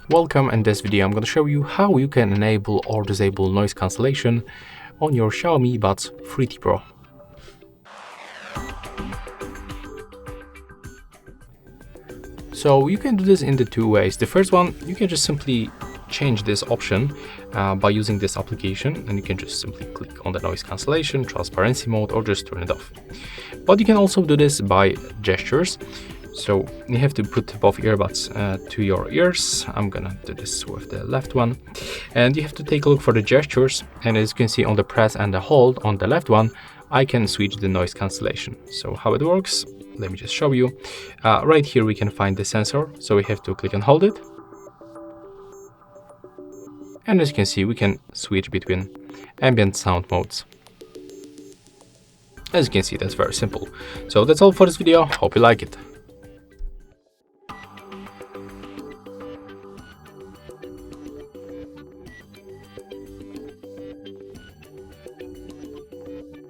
Welcome. In this video I'm going to show you how you can enable or disable noise cancellation on your Xiaomi Buds 3T Pro. So you can do this in the two ways. The first one, you can just simply change this option by using this application, and you can just simply click on the noise cancellation, transparency mode, or just turn it off. But you can also do this by gestures. So you have to put both earbuds to your ears. I'm gonna do this with the left one, and you have to take a look for the gestures, and as you can see on the press and the hold on the left one, I can switch the noise cancellation. So how it works, let me just show you. Right here we can find the sensor, so we have to click and hold it, and as you can see we can switch between ambient sound modes. As you can see, that's very simple. So that's all for this video. Hope you like it.